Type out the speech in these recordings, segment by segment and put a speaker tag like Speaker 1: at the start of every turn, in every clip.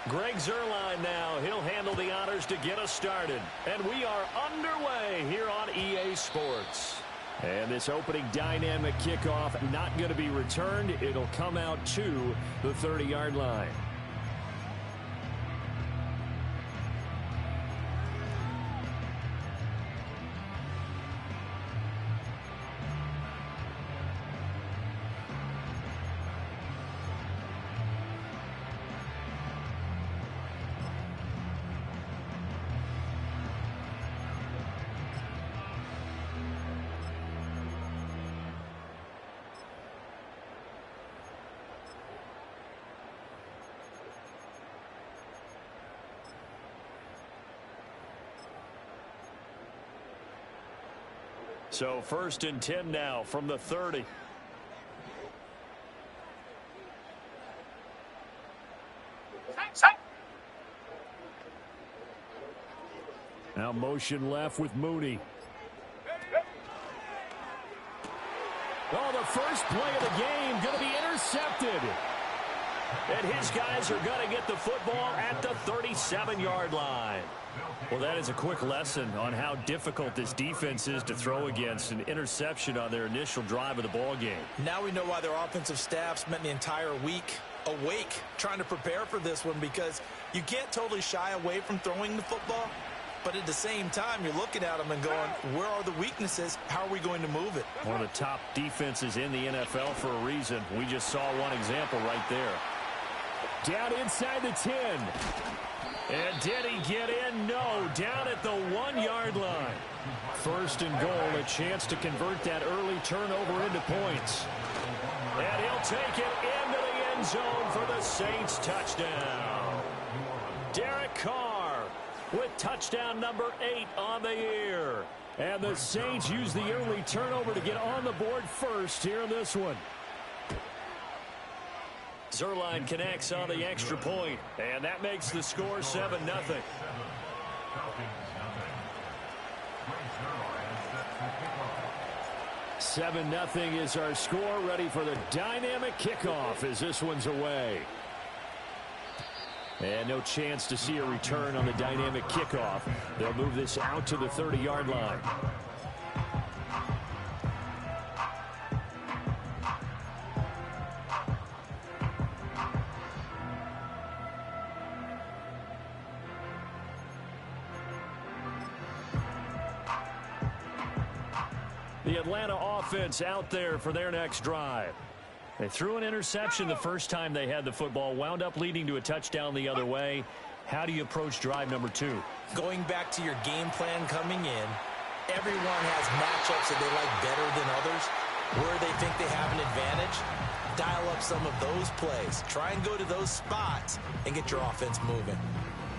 Speaker 1: Greg Zuerlein now. He'll handle the honors to get us started. And we are underway here on EA Sports. And this opening dynamic kickoff not going to be returned. It'll come out to the 30-yard line. So 1st and 10 now from the 30. Now motion left with Mooney. Oh, the first play of the game going to be intercepted. And his guys are going to get the football at the 37-yard line. Well, that is a quick lesson on how difficult this defense is to throw against. An interception on their initial drive of the ball game.
Speaker 2: Now we know why their offensive staff spent the entire week awake trying to prepare for this one, because you can't totally shy away from throwing the football. But at the same time, you're looking at them and going, where are the weaknesses? How are we going to move it?
Speaker 1: One of the top defenses in the NFL for a reason. We just saw one example right there. Down inside the 10. And did he get in? No, down at the 1-yard line. 1st and goal, a chance to convert that early turnover into points. And he'll take it into the end zone for the Saints touchdown. Derek Carr with touchdown number 8 on the year. And the Saints use the early turnover to get on the board first here in this one. Zuerlein connects on the extra point, and that makes the score 7-0. 7-0 is our score, ready for the dynamic kickoff as this one's away. And no chance to see a return on the dynamic kickoff. They'll move this out to the 30-yard line. The Atlanta offense out there for their next drive. They threw an interception the first time they had the football, wound up leading to a touchdown the other way. How do you approach drive number 2?
Speaker 2: Going back to your game plan coming in, everyone has matchups that they like better than others. Where they think they have an advantage, dial up some of those plays. Try and go to those spots and get your offense moving.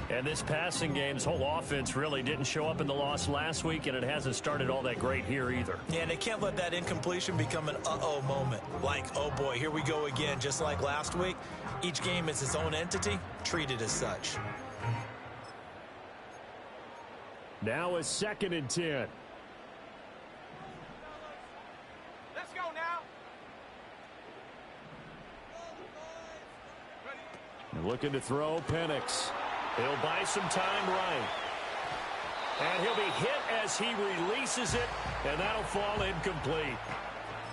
Speaker 1: And this passing game, this whole offense really didn't show up in the loss last week, and it hasn't started all that great here either.
Speaker 2: Yeah, and they can't let that incompletion become an uh-oh moment. Like, oh boy, here we go again, just like last week. Each game is its own entity, treat it as such.
Speaker 1: Now a 2nd and 10.
Speaker 3: Let's go now.
Speaker 1: Looking to throw, Penix. He'll buy some time right. And he'll be hit as he releases it, and that'll fall incomplete.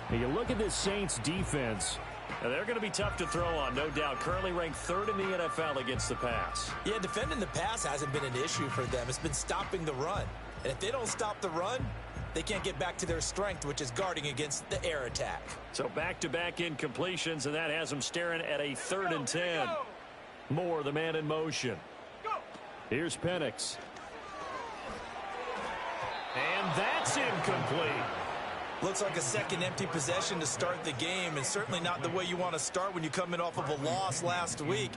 Speaker 1: Now you look at this Saints defense, and they're going to be tough to throw on, no doubt. Currently ranked 3rd in the NFL against the pass.
Speaker 2: Yeah, defending the pass hasn't been an issue for them. It's been stopping the run. And if they don't stop the run, they can't get back to their strength, which is guarding against the air attack.
Speaker 1: So back-to-back incompletions, and that has them staring at a 3rd and 10. Moore, the man in motion. Here's Penix. And that's incomplete.
Speaker 2: Looks like a second empty possession to start the game, and certainly not the way you want to start when you come in off of a loss last week.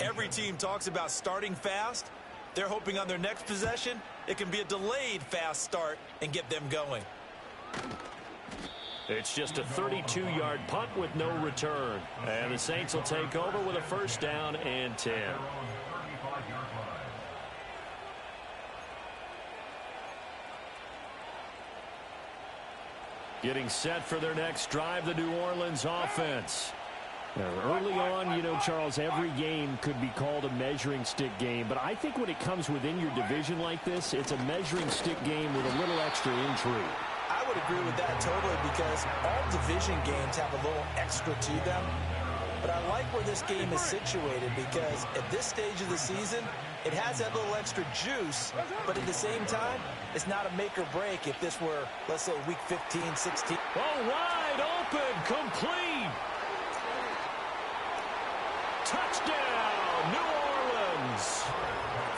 Speaker 2: Every team talks about starting fast. They're hoping on their next possession, it can be a delayed fast start and get them going.
Speaker 1: It's just a 32-yard punt with no return. And the Saints will take over with a 1st down and 10. Getting set for their next drive, the New Orleans offense. Early on, you know, Charles, every game could be called a measuring stick game. But I think when it comes within your division like this, it's a measuring stick game with a little extra intrigue.
Speaker 2: I would agree with that totally because all division games have a little extra to them. But I like where this game is situated because at this stage of the season, it has that little extra juice. But at the same time, it's not a make or break if this were, let's say, week 15, 16.
Speaker 1: Oh, wide open, complete. Touchdown, New Orleans.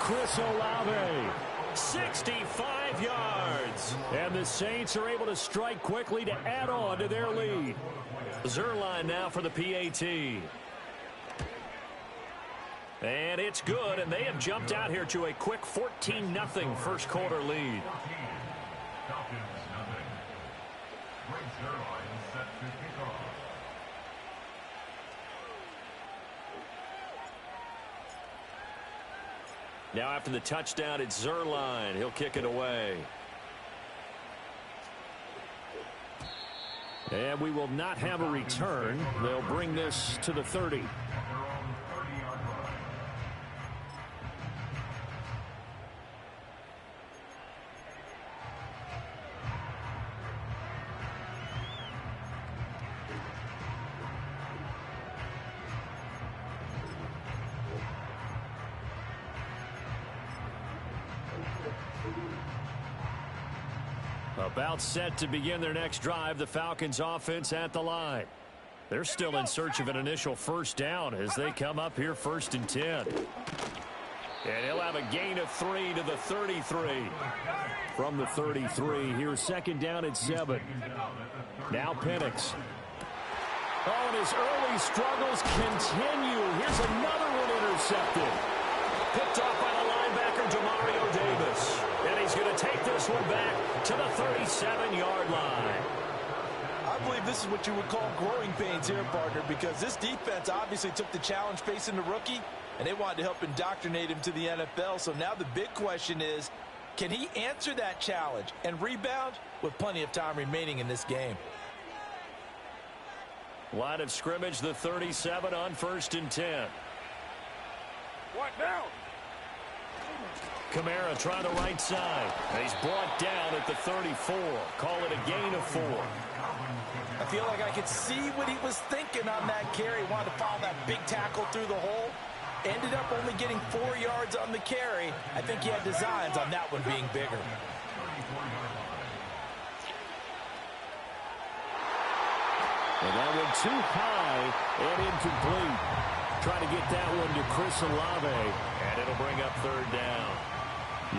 Speaker 1: Chris Olave, 65 yards. And the Saints are able to strike quickly to add on to their lead. Zerline now for the PAT. And it's good, and they have jumped out here to a quick 14-0 first quarter lead. Now after the touchdown, it's Zerline. He'll kick it away. And we will not have a return. They'll bring this to the 30. About set to begin their next drive. The Falcons offense at the line. They're still in search of an initial first down as they come up here 1st and 10. And he'll have a gain of 3 to the 33. From the 33, here's 2nd down at 7. Now Penix. Oh, and his early struggles continue. Here's another one intercepted. Picked off by the linebacker, Demario Davis. And he's going to take this one back to the 37-yard line.
Speaker 2: I believe this is what you would call growing pains here, partner, because this defense obviously took the challenge facing the rookie, and they wanted to help indoctrinate him to the NFL. So now the big question is, can he answer that challenge and rebound with plenty of time remaining in this game?
Speaker 1: Line of scrimmage, the 37 on 1st and 10.
Speaker 3: What now?
Speaker 1: Kamara trying the right side. And he's brought down at the 34. Call it a gain of 4.
Speaker 2: I feel like I could see what he was thinking on that carry. Wanted to follow that big tackle through the hole. Ended up only getting 4 yards on the carry. I think he had designs on that one being bigger.
Speaker 1: And that one too high and incomplete. Trying to get that one to Chris Olave. And it'll bring up 3rd down.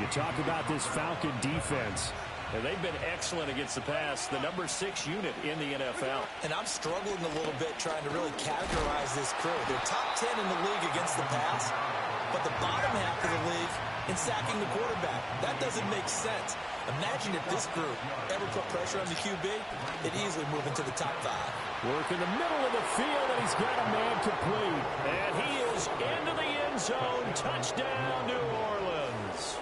Speaker 1: You talk about this Falcon defense. And they've been excellent against the pass. The number 6 unit in the NFL.
Speaker 2: And I'm struggling a little bit trying to really categorize this crew. They're top 10 in the league against the pass, but the bottom half of the league in sacking the quarterback. That doesn't make sense. Imagine if this group ever put pressure on the QB, it'd easily move into the top 5.
Speaker 1: Work in the middle of the field, and he's got a man complete. And he is into the end zone. Touchdown, New Orleans.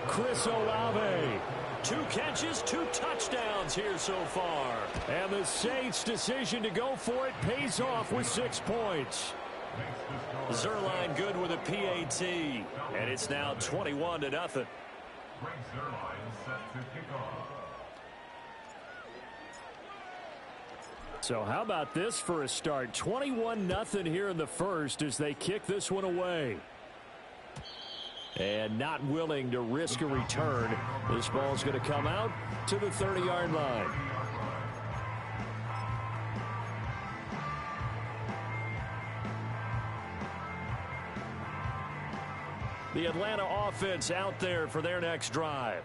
Speaker 1: Chris Olave. 2 catches, 2 touchdowns here so far. And the Saints' decision to go for it pays off with 6 points. Zerline good with a PAT. And it's now 21-0. So how about this for a start? 21-0 here in the first as they kick this one away. And not willing to risk a return. This ball's going to come out to the 30-yard line. The Atlanta offense out there for their next drive.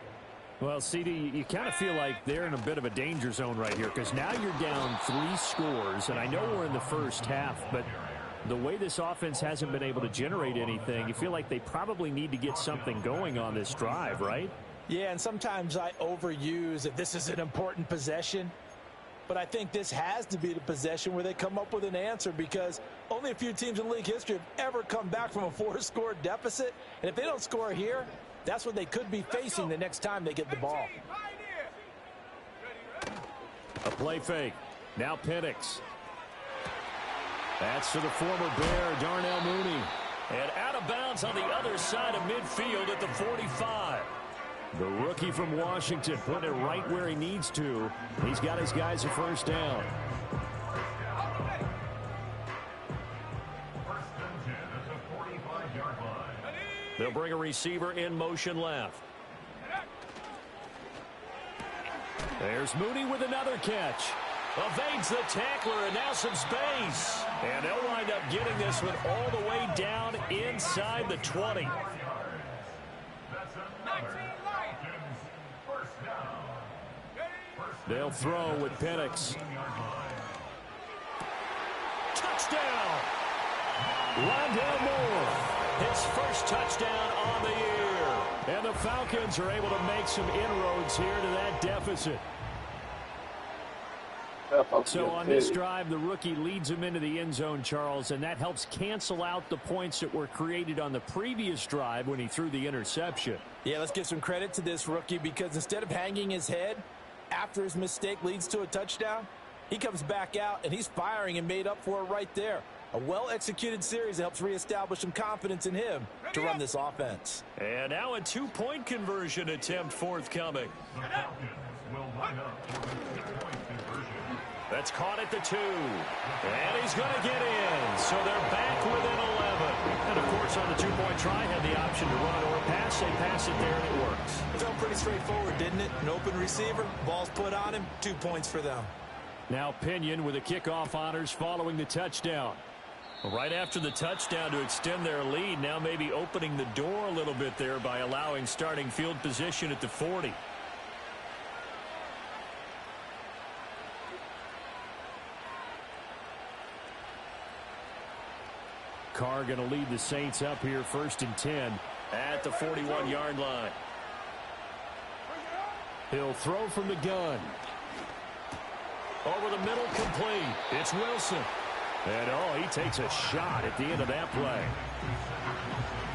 Speaker 1: Well, CD, you kind of feel like they're in a bit of a danger zone right here because now you're down 3 scores, and I know we're in the first half, but the way this offense hasn't been able to generate anything, you feel like they probably need to get something going on this drive, right?
Speaker 2: Yeah, and sometimes I overuse that this is an important possession. But I think this has to be the possession where they come up with an answer because only a few teams in league history have ever come back from a 4-score deficit. And if they don't score here, that's what they could be facing the next time they get the ball.
Speaker 1: A play fake. Now Penix. That's to the former Bear, Darnell Mooney. And out of bounds on the other side of midfield at the 45. The rookie from Washington putting it right where he needs to. He's got his guys a first down. They'll bring a receiver in motion left. There's Mooney with another catch. Evades the tackler and now some space. And they'll wind up getting this one all the way down inside the 20. They'll throw with Penix. Touchdown! Rondell Moore, his first touchdown on the year. And the Falcons are able to make some inroads here to that deficit. So on this drive, the rookie leads him into the end zone, Charles, and that helps cancel out the points that were created on the previous drive when he threw the interception.
Speaker 2: Yeah, let's give some credit to this rookie because instead of hanging his head after his mistake leads to a touchdown, he comes back out and he's firing and made up for it right there. A well-executed series helps reestablish some confidence in him to run this offense.
Speaker 1: And now a two-point conversion attempt forthcoming. That's caught at the 2. And he's going to get in. So they're back within 11. And, of course, on the two-point try, had the option to run or pass. They pass it there, and it works.
Speaker 2: It felt pretty straightforward, didn't it? An open receiver, ball's put on him, 2 points for them.
Speaker 1: Now Pinion with the kickoff honors following the touchdown. Right after the touchdown to extend their lead, now maybe opening the door a little bit there by allowing starting field position at the 40. Carr going to lead the Saints up here 1st and 10 at the 41-yard line. He'll throw from the gun. Over the middle, complete. It's Wilson. And, oh, he takes a shot at the end of that play.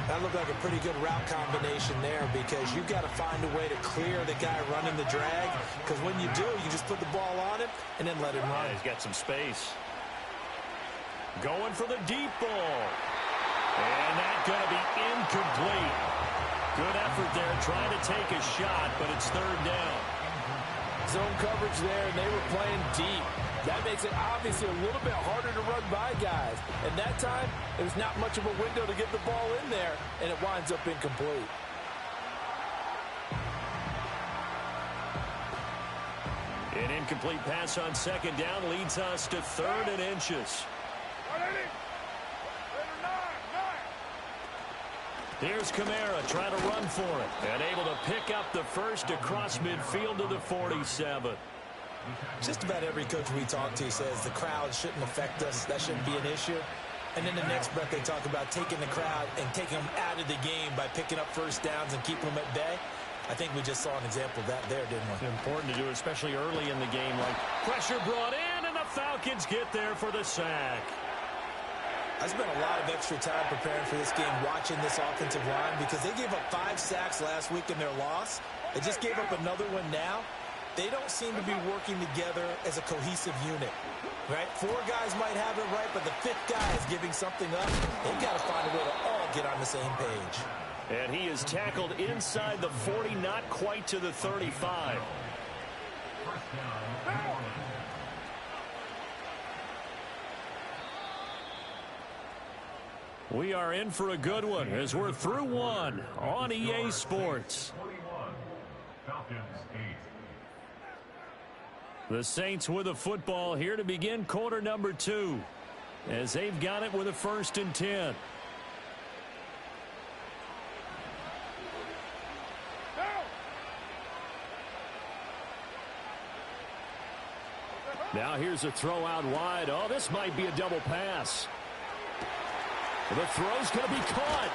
Speaker 2: That looked like a pretty good route combination there because you've got to find a way to clear the guy running the drag because when you do, you just put the ball on him and then let him run.
Speaker 1: Yeah, he's got some space. Going for the deep ball. And that's going to be incomplete. Good effort there trying to take a shot, but it's 3rd down.
Speaker 2: Zone coverage there, and they were playing deep. That makes it obviously a little bit harder to run by guys. And that time, there's not much of a window to get the ball in there, and it winds up incomplete.
Speaker 1: An incomplete pass on 2nd down leads us to 3rd and inches. Here's Kamara trying to run for it. And able to pick up the first across midfield to the 47.
Speaker 2: Just about every coach we talk to says the crowd shouldn't affect us. That shouldn't be an issue. And then the next breath they talk about taking the crowd and taking them out of the game by picking up first downs and keeping them at bay. I think we just saw an example of that there, didn't we?
Speaker 1: Important to do, especially early in the game. Like pressure brought in, and the Falcons get there for the sack.
Speaker 2: I spent a lot of extra time preparing for this game, watching this offensive line, because they gave up 5 sacks last week in their loss. They just gave up another one now. They don't seem to be working together as a cohesive unit, right? 4 guys might have it right, but the 5th guy is giving something up. They've got to find a way to all get on the same page.
Speaker 1: And he is tackled inside the 40, not quite to the 35. We are in for a good one as we're through 1 on EA Sports. The Saints with a football here to begin quarter number 2 as they've got it with a 1st and 10. Now here's a throw out wide. Oh, this might be a double pass. The throw's going to be caught.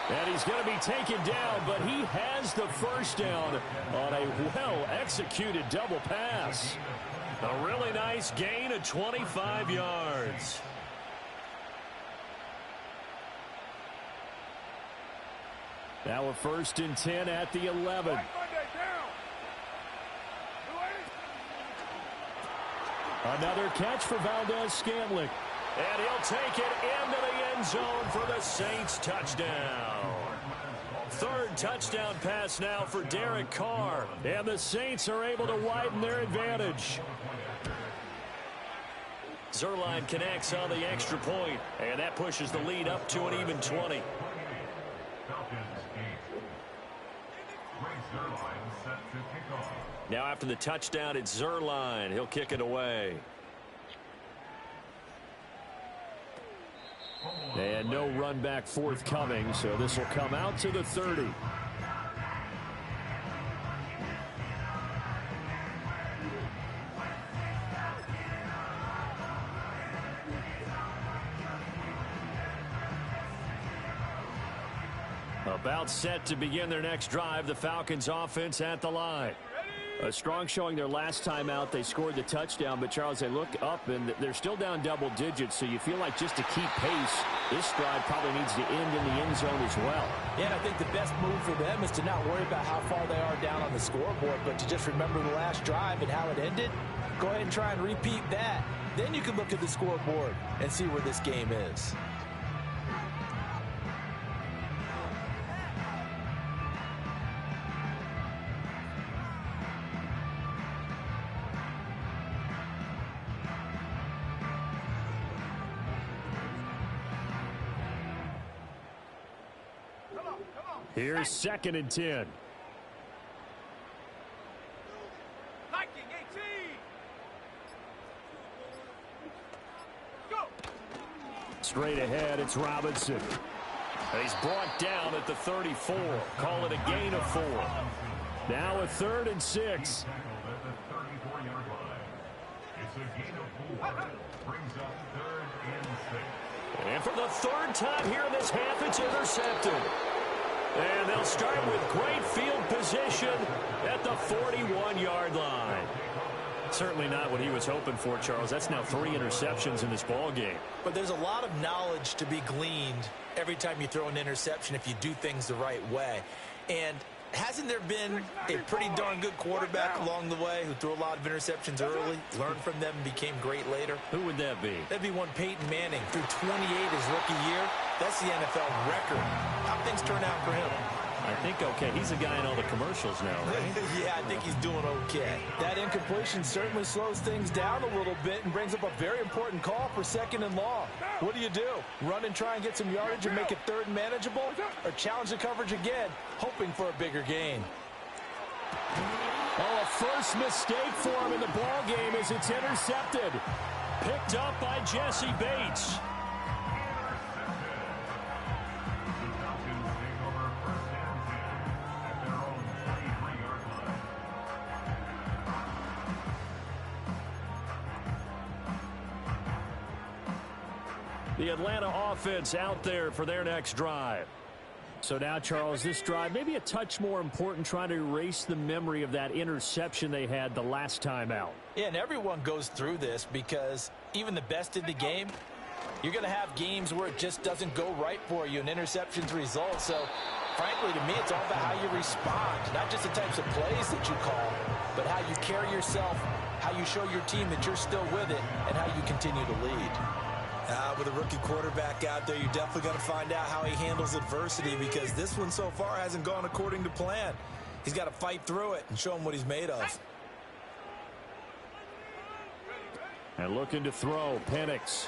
Speaker 1: And he's going to be taken down, but he has the first down on a well-executed double pass. A really nice gain of 25 yards. Now a 1st and 10 at the 11. Another catch for Valdez-Scantling. And he'll take it into the end zone for the Saints touchdown. Third touchdown pass now for Derek Carr. And the Saints are able to widen their advantage. Zerline connects on the extra point, and that pushes the lead up to an even 20. Now after the touchdown, it's Zerline. He'll kick it away. And no run back forthcoming, so this will come out to the 30. About set to begin their next drive, the Falcons offense at the line. A strong showing their last time out. They scored the touchdown, but Charles, they look up and they're still down double digits, so you feel like just to keep pace, this drive probably needs to end in the end zone as well.
Speaker 2: Yeah, and I think the best move for them is to not worry about how far they are down on the scoreboard, but to just remember the last drive and how it ended. Go ahead and try and repeat that. Then you can look at the scoreboard and see where this game is.
Speaker 1: Here's 2nd and 10. Straight ahead, it's Robinson. And he's brought down at the 34. Call it a gain of 4. Now a 3rd and 6. And for the 3rd time here in this half, it's intercepted. And they'll start with great field position at the 41-yard line. Certainly not what he was hoping for, Charles. That's now 3 interceptions in this ball game.
Speaker 2: But there's a lot of knowledge to be gleaned every time you throw an interception if you do things the right way. And hasn't there been a pretty darn good quarterback along the way who threw a lot of interceptions early, learned from them, and became great later?
Speaker 1: Who would that be?
Speaker 2: That'd be one Peyton Manning. Threw 28 his rookie year. That's the NFL record. How'd things turn out for him?
Speaker 1: I think okay. He's a guy in all the commercials now, right?
Speaker 2: Yeah, I think he's doing okay. That incompletion certainly slows things down a little bit and brings up a very important call for 2nd and long. What do? Run and try and get some yardage and make it 3rd and manageable? Or challenge the coverage again, hoping for a bigger gain?
Speaker 1: Oh, a first mistake for him in the ball game as it's intercepted. Picked up by Jesse Bates. The Atlanta offense out there for their next drive. So now, Charles, this drive maybe a touch more important, trying to erase the memory of that interception they had the last time out.
Speaker 2: Yeah, and everyone goes through this because even the best in the game, you're going to have games where it just doesn't go right for you, and interceptions result. So, frankly, to me, it's all about how you respond, not just the types of plays that you call, but how you carry yourself, how you show your team that you're still with it, and how you continue to lead. With a rookie quarterback out there, you're definitely going to find out how he handles adversity, because this one so far hasn't gone according to plan. He's got to fight through it and show him what he's made of.
Speaker 1: And looking to throw, Penix.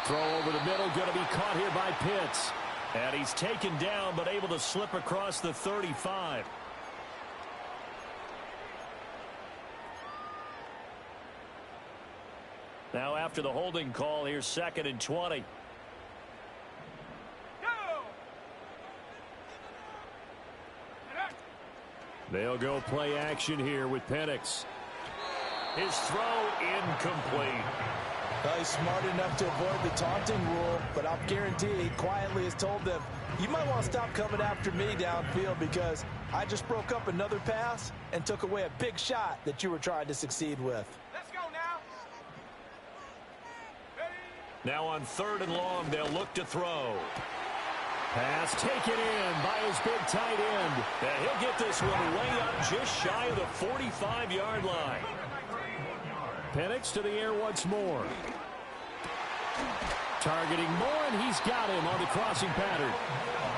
Speaker 1: Throw over the middle, going to be caught here by Pitts. And he's taken down, but able to slip across the 35. Now after the holding call, here's 2nd and 20. They'll go play action here with Penix. His throw incomplete.
Speaker 2: Well, he's smart enough to avoid the taunting rule, but I'll guarantee he quietly has told them, you might want to stop coming after me downfield because I just broke up another pass and took away a big shot that you were trying to succeed with.
Speaker 3: Let's go now.
Speaker 1: Now on 3rd and long, they'll look to throw. Pass taken in by his big tight end. And he'll get this one way up just shy of the 45-yard line. Penix to the air once more. Targeting more, and he's got him on the crossing pattern.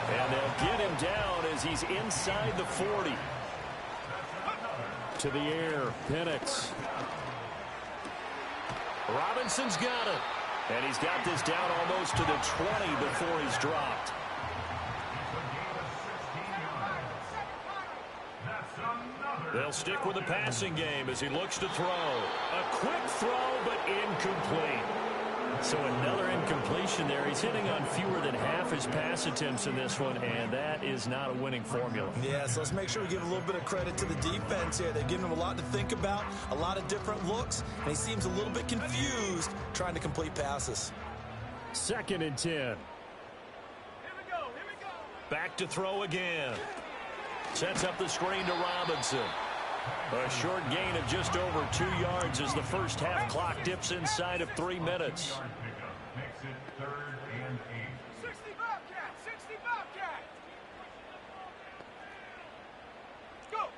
Speaker 1: And they'll get him down as he's inside the 40. To the air, Penix. Robinson's got it. And he's got this down almost to the 20 before he's dropped. They'll stick with the passing game as he looks to throw. A quick throw, but incomplete. So another incompletion there. He's hitting on fewer than half his pass attempts in this one, and that is not a winning formula.
Speaker 2: Yeah, so let's make sure we give a little bit of credit to the defense here. They've given him a lot to think about, a lot of different looks, and he seems a little bit confused trying to complete passes.
Speaker 1: 2nd and 10.
Speaker 3: Here we go.
Speaker 1: Back to throw again. Sets up the screen to Robinson. A short gain of just over 2 yards as the first half clock dips inside of 3 minutes.
Speaker 3: 60 Bobcat. Go.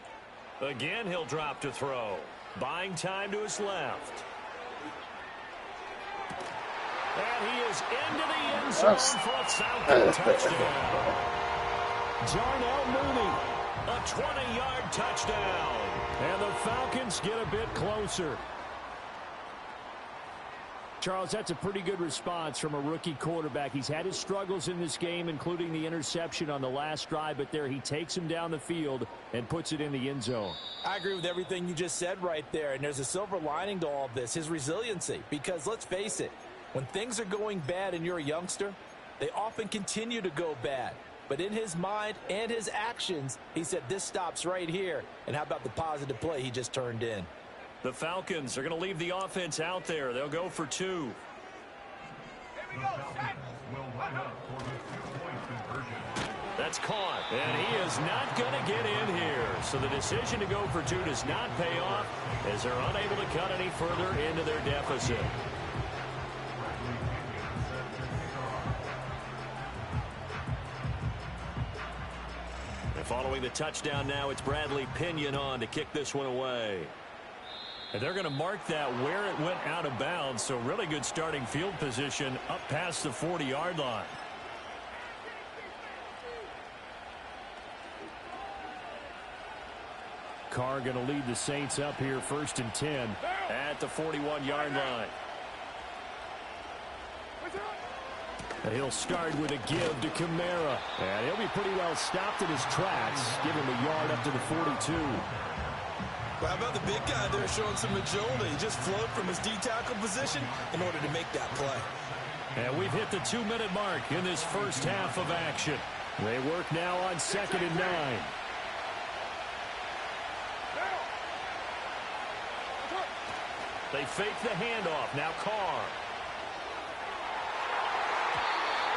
Speaker 1: Again, he'll drop to throw. Buying time to his left. And he is into the end zone for a Falcon touchdown. Darnell Mooney, a 20-yard touchdown. And the Falcons get a bit closer. Charles, that's a pretty good response from a rookie quarterback. He's had his struggles in this game, including the interception on the last drive, but there he takes him down the field and puts it in the end zone.
Speaker 2: I agree with everything you just said right there, and there's a silver lining to all of this, his resiliency. Because let's face it, when things are going bad and you're a youngster, they often continue to go bad. But in his mind and his actions, he said this stops right here. And how about the positive play he just turned in?
Speaker 1: The Falcons are going to leave the offense out there. They'll go for 2.
Speaker 3: Here we go.
Speaker 1: That's caught. And he is not going to get in here. So the decision to go for 2 does not pay off as they're unable to cut any further into their deficit. Following the touchdown now, it's Bradley Pinion on to kick this one away. And they're going to mark that where it went out of bounds, so really good starting field position up past the 40-yard line. Carr going to lead the Saints up here 1st and 10 at the 41-yard line. And he'll start with a give to Kamara. And he'll be pretty well stopped in his tracks. Give him a yard up to the 42.
Speaker 2: Well, how about the big guy there showing some agility? He just flowed from his D-tackle position in order to make that play.
Speaker 1: And we've hit the 2-minute mark in this first half of action. They work now on 2nd and 9. They fake the handoff. Now Carr.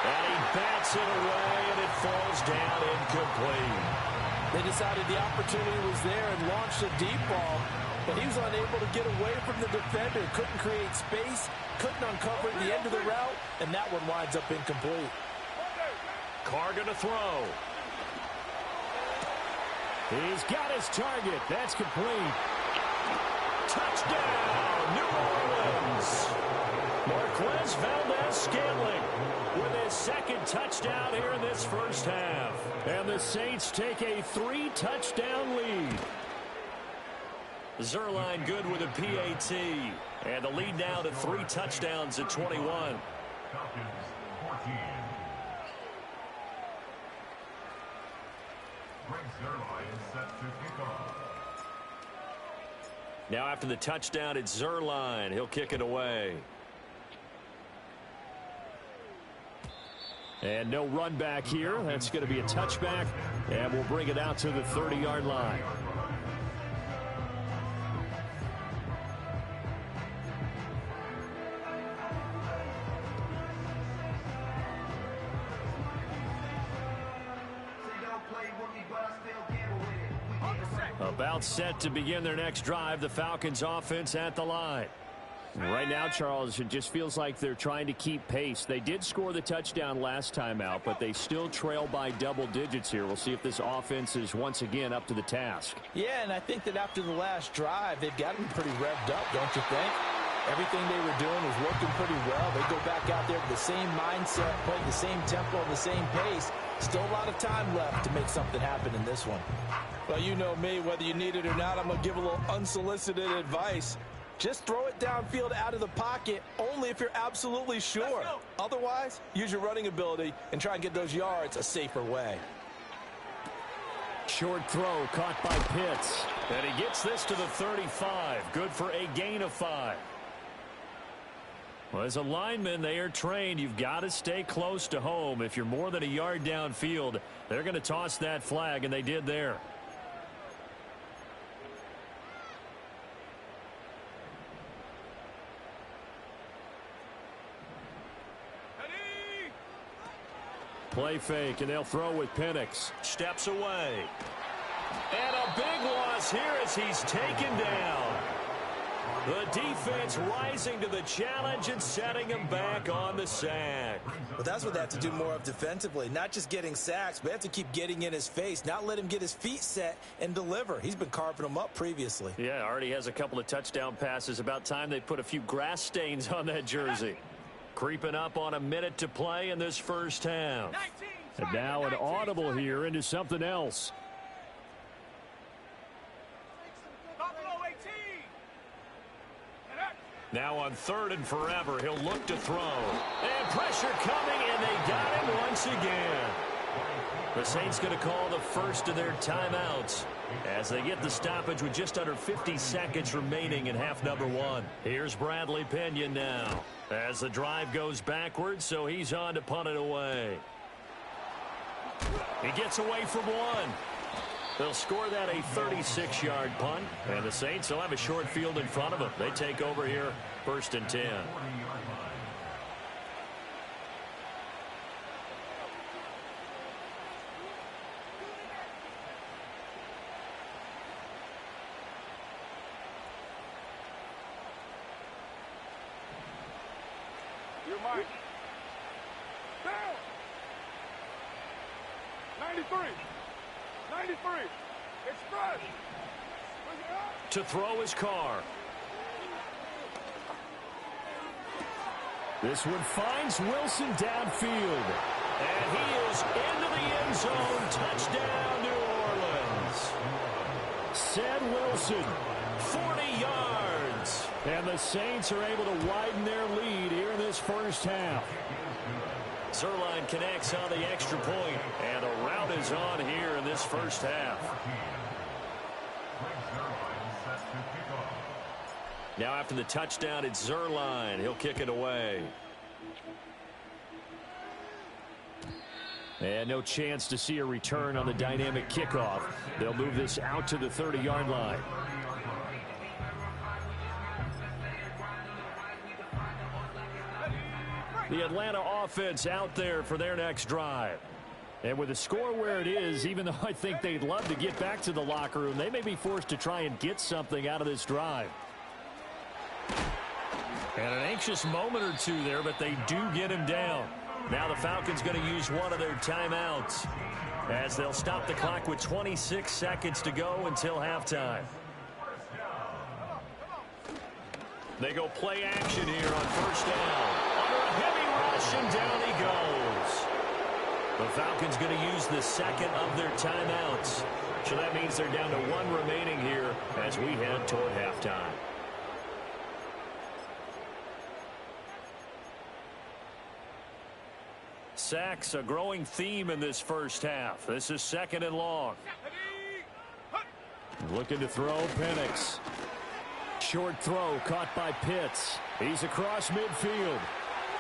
Speaker 1: And he bats it away, and it falls down incomplete.
Speaker 2: They decided the opportunity was there and launched a deep ball, but he was unable to get away from the defender. Couldn't create space, couldn't uncover the end of the route, and that one winds up incomplete.
Speaker 1: Carr going to throw. He's got his target. That's complete. Touchdown, New Orleans. Marquez Valdez-Scantling with his 2nd touchdown here in this first half. And the Saints take a 3-touchdown lead. Zerline good with a PAT. And the lead now to 3 touchdowns at 21. Now after the touchdown, it's Zerline. He'll kick it away. And no run back here. That's going to be a touchback. And we'll bring it out to the 30-yard line. About set to begin their next drive. The Falcons offense at the line. Right now, Charles, it just feels like they're trying to keep pace. They did score the touchdown last time out, but they still trail by double digits here. We'll see if this offense is once again up to the task.
Speaker 2: Yeah, and I think that after the last drive, they've got to be pretty revved up, don't you think? Everything they were doing was working pretty well. They go back out there with the same mindset, playing the same tempo and the same pace. Still a lot of time left to make something happen in this one. Well, you know me, whether you need it or not, I'm going to give a little unsolicited advice. Just throw it downfield out of the pocket only if you're absolutely sure. Otherwise, use your running ability and try and get those yards a safer way.
Speaker 1: Short throw caught by Pitts. And he gets this to the 35. Good for a gain of 5. Well, as a lineman, they are trained. You've got to stay close to home. If you're more than a yard downfield, they're going to toss that flag, and they did there. Play fake, and they'll throw with Penix. Steps away. And a big loss here as he's taken down. The defense rising to the challenge and setting him back on the sack.
Speaker 2: Well, that's what they have to do more of defensively. Not just getting sacks, but they have to keep getting in his face. Not let him get his feet set and deliver. He's been carving them up previously.
Speaker 1: Yeah, already has a couple of touchdown passes. About time they put a few grass stains on that jersey. Creeping up on a minute to play in this first half. And now an audible here into something else. Now on 3rd and forever, he'll look to throw. And pressure coming, and they got him once again. The Saints going to call the first of their timeouts as they get the stoppage with just under 50 seconds remaining in half number 1. Here's Bradley Pinion now as the drive goes backwards, so he's on to punt it away. He gets away from one. They'll score that a 36-yard punt, and the Saints will have a short field in front of them. They take over here, 1st and 10.
Speaker 3: You're Mike. Down. 93. 93. Express.
Speaker 1: To throw his car. This one finds Wilson downfield. And he is into the end zone. Touchdown, New Orleans. Said Wilson, 40 yards. And the Saints are able to widen their lead here in this first half. Zerline connects on the extra point, and a route is on here in this first half. Now after the touchdown, it's Zerline. He'll kick it away. And no chance to see a return on the dynamic kickoff. They'll move this out to the 30-yard line. The Atlanta offense out there for their next drive. And with the score where it is, even though I think they'd love to get back to the locker room, they may be forced to try and get something out of this drive. And an anxious moment or two there, but they do get him down. Now the Falcons going to use one of their timeouts as they'll stop the clock with 26 seconds to go until halftime. They go play action here on 1st down. Under a heavy rush, and down he goes. The Falcons going to use the second of their timeouts. So that means they're down to 1 remaining here as we head toward halftime. Sacks, a growing theme in this first half. This is 2nd and long. Looking to throw, Penix. Short throw caught by Pitts. He's across midfield.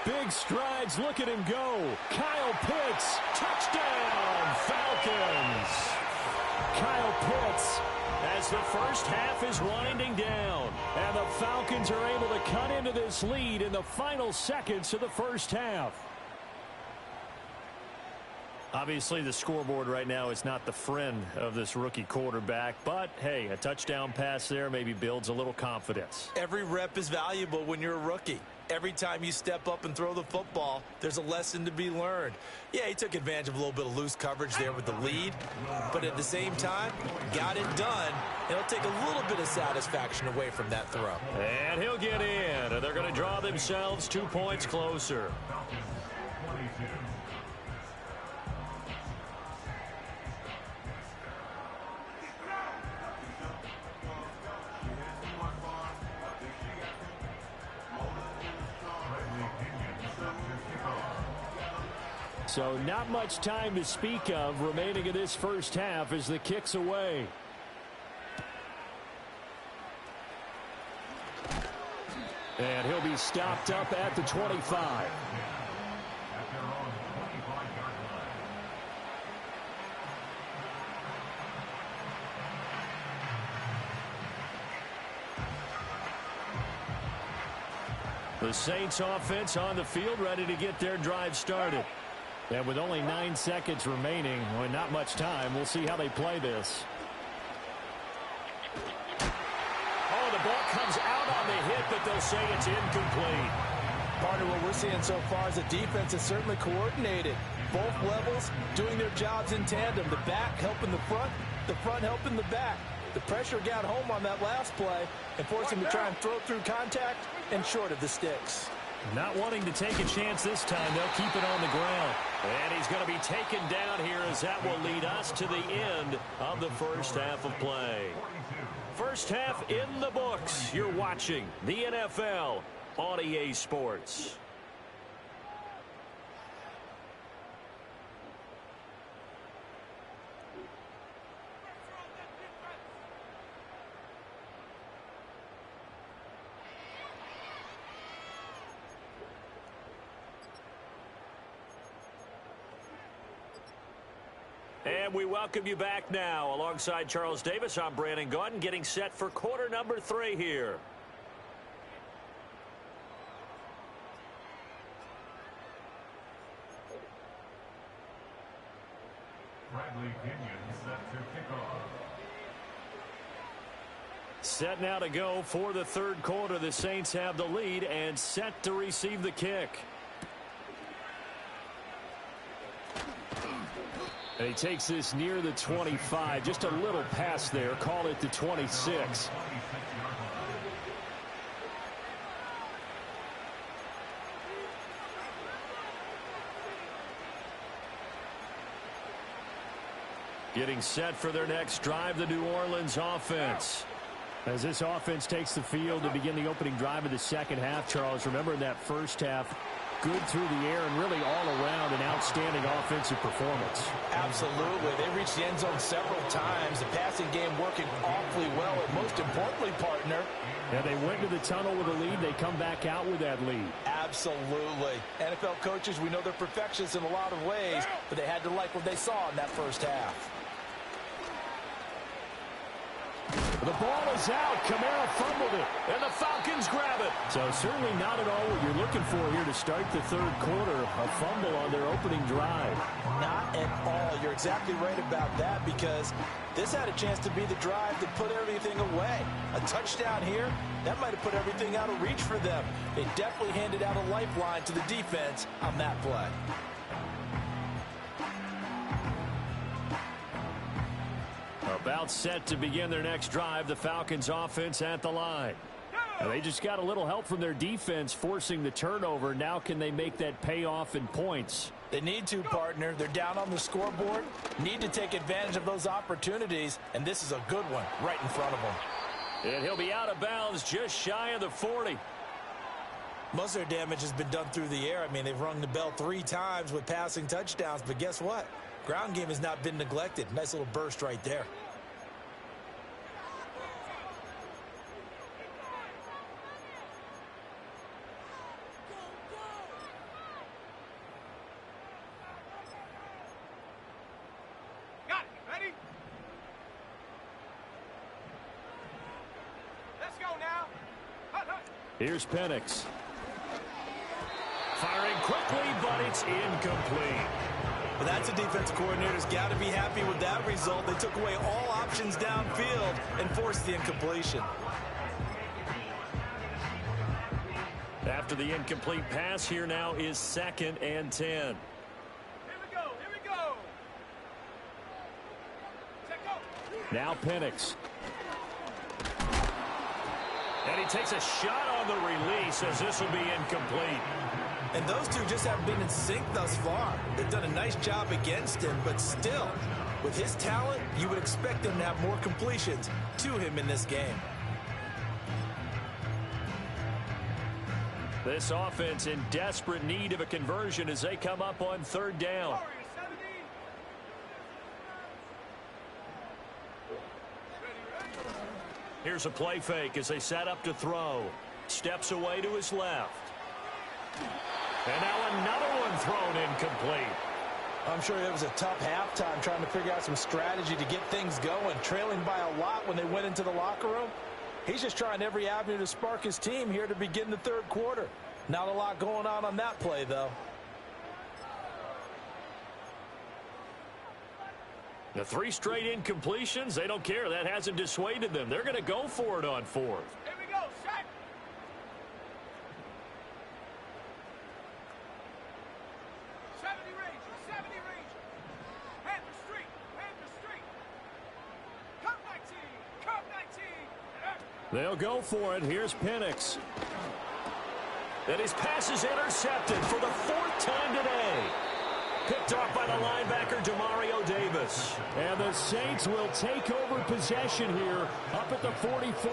Speaker 1: Big strides. Look at him go. Kyle Pitts. Touchdown, Falcons. Kyle Pitts as the first half is winding down. And the Falcons are able to cut into this lead in the final seconds of the first half. Obviously, the scoreboard right now is not the friend of this rookie quarterback, but, hey, a touchdown pass there maybe builds a little confidence.
Speaker 2: Every rep is valuable when you're a rookie. Every time you step up and throw the football, there's a lesson to be learned. Yeah, he took advantage of a little bit of loose coverage there with the lead, but at the same time, got it done. It'll take a little bit of satisfaction away from that throw.
Speaker 1: And he'll get in. They're going to draw themselves 2 points closer. So not much time to speak of remaining in this first half as the kick's away. And he'll be stopped up at the 25. The Saints offense on the field ready to get their drive started. And with only 9 seconds remaining, well, not much time, we'll see how they play this. Oh, the ball comes out on the hit, but they'll say it's incomplete.
Speaker 2: Part of what we're seeing so far is the defense is certainly coordinated. Both levels doing their jobs in tandem. The back helping the front helping the back. The pressure got home on that last play and forced him to try and throw through contact and short of the sticks.
Speaker 1: Not wanting to take a chance this time, they'll keep it on the ground. And he's going to be taken down here as that will lead us to the end of the first half of play. First half in the books. You're watching the NFL on EA Sports. And we welcome you back now. Alongside Charles Davis, I'm Brandon Gaudin, getting set for quarter number 3 here. Set now to go for the third quarter. The Saints have the lead and set to receive the kick. And he takes this near the 25. Just a little pass there. Call it the 26. Getting set for their next drive, the New Orleans offense. As this offense takes the field to begin the opening drive of the second half, Charles, remember in that first half, good through the air and really all around an outstanding offensive performance.
Speaker 2: Absolutely. They reached the end zone several times. The passing game working awfully well. And most importantly, partner.
Speaker 1: Yeah, they went to the tunnel with a lead. They come back out with that lead.
Speaker 2: Absolutely. NFL coaches, we know they're perfectionists in a lot of ways, but they had to like what they saw in that first half.
Speaker 1: The ball is out. Kamara fumbled it, and the Falcons grab it. So certainly not at all what you're looking for here to start the third quarter. A fumble on their opening drive.
Speaker 2: Not at all. You're exactly right about that because this had a chance to be the drive that put everything away. A touchdown here, that might have put everything out of reach for them. They definitely handed out a lifeline to the defense on that play.
Speaker 1: About set to begin their next drive, the Falcons offense at the line. Now they just got a little help from their defense forcing the turnover. Now can they make that pay off in points?
Speaker 2: They need to, partner. They're down on the scoreboard. Need to take advantage of those opportunities, and this is a good one right in front of them.
Speaker 1: And he'll be out of bounds just shy of the 40.
Speaker 2: Most of their damage has been done through the air. I mean, they've rung the bell 3 times with passing touchdowns, but guess what? Ground game has not been neglected. Nice little burst right there.
Speaker 1: Here's Penix. Firing quickly, but it's incomplete.
Speaker 2: But that's a defensive coordinator's got to be happy with that result. They took away all options downfield and forced the incompletion.
Speaker 1: After the incomplete pass, here now is 2nd and 10.
Speaker 3: Here we go. Here we go. Check go.
Speaker 1: Now Penix. And he takes a shot on the release as this will be incomplete.
Speaker 2: And those two just haven't been in sync thus far. They've done a nice job against him, but still, with his talent, you would expect them to have more completions to him in this game.
Speaker 1: This offense in desperate need of a conversion as they come up on 3rd down. Here's a play fake as they set up to throw. Steps away to his left. And now another one thrown incomplete.
Speaker 2: I'm sure it was a tough halftime trying to figure out some strategy to get things going, trailing by a lot when they went into the locker room. He's just trying every avenue to spark his team here to begin the 3rd quarter. Not a lot going on that play, though.
Speaker 1: The 3 straight incompletions, they don't care. That hasn't dissuaded them. They're going to go for it on 4th.
Speaker 3: Here we go, sack. 70 range, 70 range. Panther Street, Panther Street. Cup 19, Cup 19.
Speaker 1: They'll go for it. Here's Penix. And his pass is intercepted for the 4th time today. Picked off by the linebacker, Demario Davis.
Speaker 4: And the Saints will take over possession here up at the 44.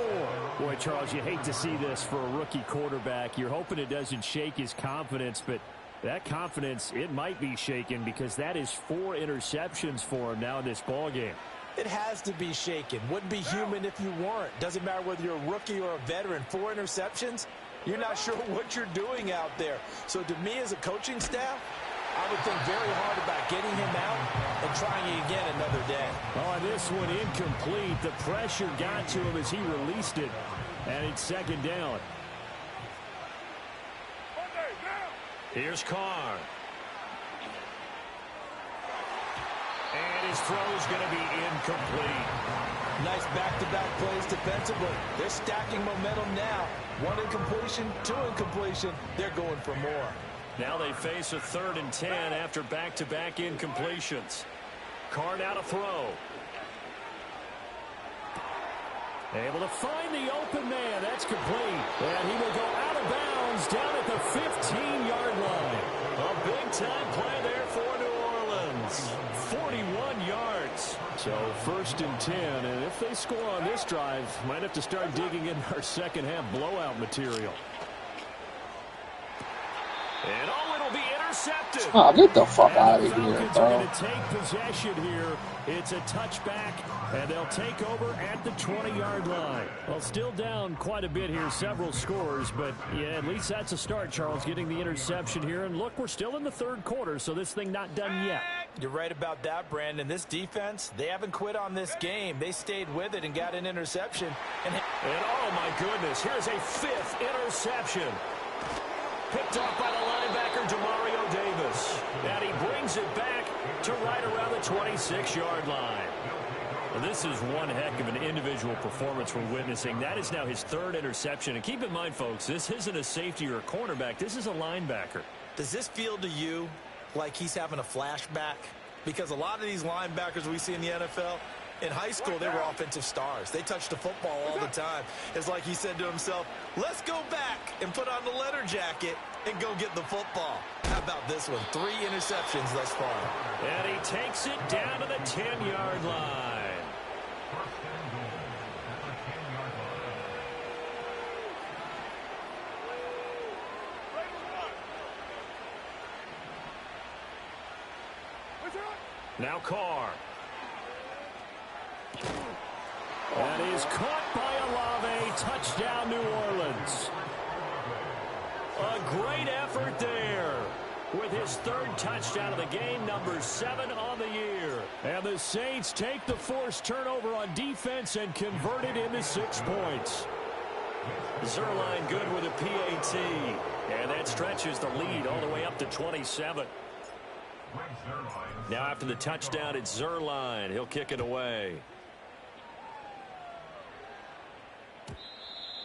Speaker 4: Boy, Charles, you hate to see this for a rookie quarterback. You're hoping it doesn't shake his confidence, but that confidence, it might be shaken because that is 4 interceptions for him now in this ballgame.
Speaker 2: It has to be shaken. Wouldn't be human if you weren't. Doesn't matter whether you're a rookie or a veteran. 4 interceptions, you're not sure what you're doing out there. So to me as a coaching staff, I would think very hard about getting him out and trying again another day.
Speaker 4: Oh, and this one incomplete. The pressure got to him as he released it. And it's 2nd down.
Speaker 1: Here's Carr. And his throw is going to be incomplete.
Speaker 2: Nice back-to-back plays defensively. They're stacking momentum now. 1 incompletion, 2 incompletion. They're going for more.
Speaker 1: Now they face a 3rd and 10 after back-to-back incompletions. Carr now to throw. Able to find the open man. That's complete. And he will go out of bounds down at the 15-yard line. A big-time play there for New Orleans. 41 yards.
Speaker 4: So 1st and 10, and if they score on this drive, might have to start digging in our second-half blowout material.
Speaker 1: And it'll be intercepted.
Speaker 5: Oh, get the fuck out of here,
Speaker 4: Falcons
Speaker 5: bro.
Speaker 4: are going to take possession here. It's a touchback, and they'll take over at the 20-yard line. Well, still down quite a bit here, several scores, but yeah, at least that's a start, Charles, getting the interception here. And look, we're still in the 3rd quarter, so this thing not done yet.
Speaker 2: You're right about that, Brandon. This defense, they haven't quit on this game. They stayed with it and got an interception. And
Speaker 1: oh, my goodness, here's a 5th interception. Picked off by the linebacker, Demario Davis. And he brings it back to right around the 26-yard line. Well, this is one heck of an individual performance we're witnessing. That is now his 3rd interception. And keep in mind, folks, this isn't a safety or a cornerback. This is a linebacker.
Speaker 2: does this feel to you like he's having a flashback? Because a lot of these linebackers we see in the NFL, in high school, they were offensive stars. They touched the football all the time. It's like he said to himself, let's go back and put on the leather jacket and go get the football. How about this one? 3 interceptions thus far.
Speaker 1: And he takes it down to the 10-yard line. Now Carr.
Speaker 4: That is caught by Olave. Touchdown, New Orleans.
Speaker 1: A great effort there with his 3rd touchdown of the game, number 7 on the year.
Speaker 4: And the Saints take the forced turnover on defense and convert it into 6 points.
Speaker 1: Zerline good with a PAT. And that stretches the lead all the way up to 27. Now after the touchdown, it's Zerline. He'll kick it away.